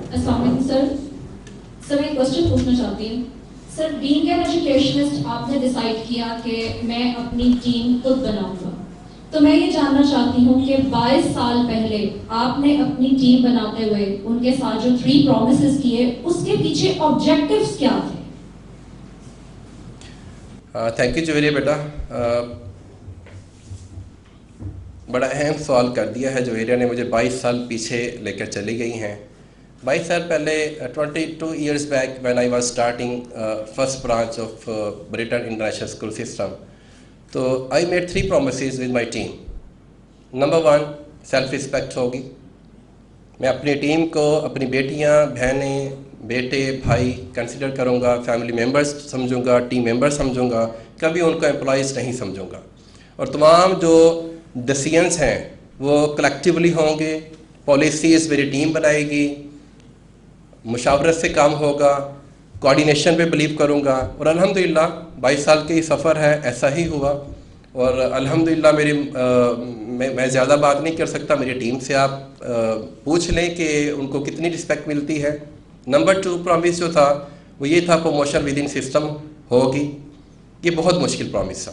السلام علیکم سر. سر میں ایک کوشچن پوچھنا چاہتی ہوں. سر بینگ این ایجوکیشنسٹ آپ نے ڈیسائیڈ کیا کہ میں اپنی ٹیم خود بناؤں گا, تو میں یہ جاننا چاہتی ہوں کہ 22 سال پہلے آپ نے اپنی ٹیم بناتے ہوئے ان کے ساتھ جو 3 پرومسز کیے اس کے پیچھے آبجیکٹیوز کیا تھے؟ تھینک یو جویریہ بیٹا, بڑا اہم سوال کر دیا ہے جویریہ نے, مجھے 22 سال پیچھے لے کر چلی گئی ہیں. 22 سال پہلے 22 years back when I was starting first branch of Britain International School System, تو I made 3 promises with my team. Number 1, self respect ہوگی. میں اپنی ٹیم کو اپنی بیٹیاں, بہنیں, بیٹے, بھائی کنسیڈر کروں گا, فیملی ممبرز سمجھوں گا, ٹیم ممبر سمجھوں گا, کبھی ان کو امپلائیز نہیں سمجھوں گا. اور تمام جو ڈیسیژنس ہیں وہ کلیکٹیولی ہوں گے. پالیسیز میری ٹیم بنائے گی, مشاورت سے کام ہوگا, کوآرڈینیشن پہ بلیو کروں گا. اور الحمدللہ 22 سال کے یہ سفر ہے, ایسا ہی ہوا. اور الحمدللہ میں زیادہ بات نہیں کر سکتا, میری ٹیم سے آپ پوچھ لیں کہ ان کو کتنی رسپیکٹ ملتی ہے. نمبر 2 پرومس جو تھا وہ یہ تھا پروموشن ود ان سسٹم ہوگی. یہ بہت مشکل پرومس تھا.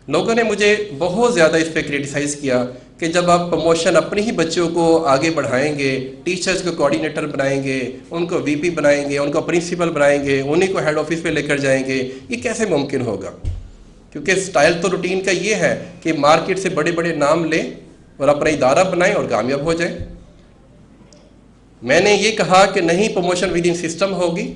لوگوں نے مجھے بہت زیادہ اس پہ کریٹیسائز کیا کہ جب آپ پروموشن اپنے ہی بچوں کو آگے بڑھائیں گے, ٹیچرز کو کوآرڈینیٹر بنائیں گے, ان کو وی پی بنائیں گے, ان کو پرنسپل بنائیں گے, انہیں کو ہیڈ آفس پہ لے کر جائیں گے, یہ کیسے ممکن ہوگا؟ کیونکہ سٹائل تو روٹین کا یہ ہے کہ مارکیٹ سے بڑے بڑے نام لیں اور اپنا ادارہ بنائیں اور کامیاب ہو جائیں. میں نے یہ کہا کہ نہیں, پروموشن ود ان سسٹم ہوگی.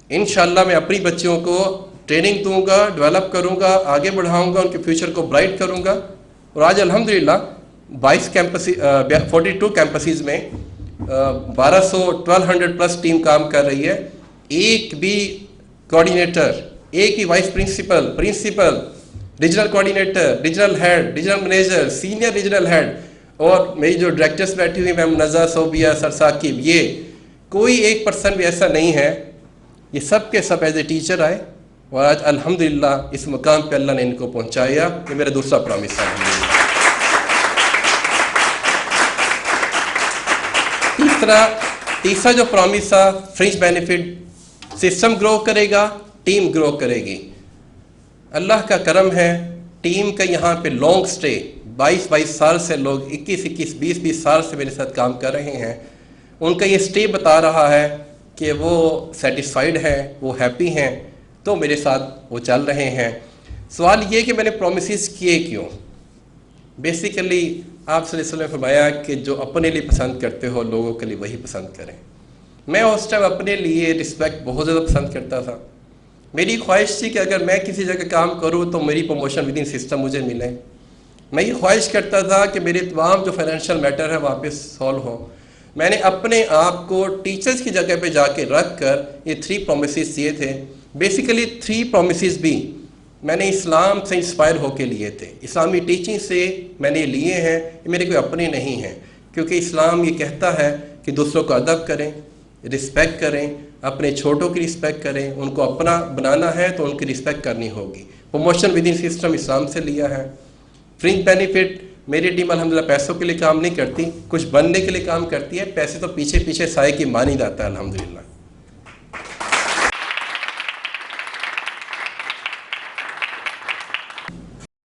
انشاءاللہ میں اپنی بچوں کو ٹریننگ دوں گا, ڈیولپ کروں گا, آگے بڑھاؤں گا, ان کے فیوچر کو برائٹ کروں گا. اور آج الحمدللہ 42 کیمپسز میں 1200 پلس ٹیم کام کر رہی ہے. ایک بھی کوآرڈینیٹر, ایک ہی vice principal, regional coordinator, regional head, regional manager, senior regional head, اور میری جو ڈائریکٹرز بیٹھی ہوئی میم نزا, صوبیہ, سر ثاقب, یہ کوئی ایک پرسن بھی ایسا نہیں ہے. یہ سب کے سب ایز اے ٹیچر آئے اور آج الحمدللہ اس مقام پہ اللہ نے ان کو پہنچایا. یہ میرا دوسرا پرامس ہے. تیسرا جو پرامس تھا, فرنج بینیفٹ. سسٹم گرو کرے گا, ٹیم گرو کرے گی. اللہ کا کرم ہے, ٹیم کا یہاں پہ لانگ سٹے 22 سال سے, لوگ 21 20 سال سے میرے ساتھ کام کر رہے ہیں. ان کا یہ سٹے بتا رہا ہے کہ وہ سیٹسفائیڈ ہیں, وہ ہیپی ہیں, تو میرے ساتھ وہ چل رہے ہیں. سوال یہ کہ میں نے پرومسز کیے کیوں؟ بیسیکلی آپ صلی اللہ علیہ وسلم نے فرمایا کہ جو اپنے لیے پسند کرتے ہو لوگوں کے لیے وہی پسند کریں. میں اس ٹائم اپنے لیے رسپیکٹ بہت زیادہ پسند کرتا تھا. میری خواہش تھی کہ اگر میں کسی جگہ کام کروں تو میری پروموشن ود ان سسٹم مجھے ملے. میں یہ خواہش کرتا تھا کہ میرے تمام جو فائنینشیل میٹر ہے واپس سالو ہوں. میں نے اپنے آپ کو ٹیچرز کی جگہ پہ جا کے رکھ کر یہ 3 پرومسز دیے تھے. بیسیکلی 3 پرومسز بھی میں نے اسلام سے انسپائر ہو کے لیے تھے, اسلامی ٹیچنگ سے میں نے لیے ہیں. یہ میرے کوئی اپنے نہیں ہیں, کیونکہ اسلام یہ کہتا ہے کہ دوسروں کو ادب کریں, رسپیکٹ کریں, اپنے چھوٹوں کی رسپیکٹ کریں. ان کو اپنا بنانا ہے تو ان کی رسپیکٹ کرنی ہوگی. پروموشن ود ان سسٹم اسلام سے لیا ہے. فرنج بینیفٹ, میری ٹیم الحمدللہ پیسوں کے لیے کام نہیں کرتی, کچھ بننے کے لیے کام کرتی ہے. پیسے تو پیچھے سائے کی مانی جاتا ہے الحمدللہ.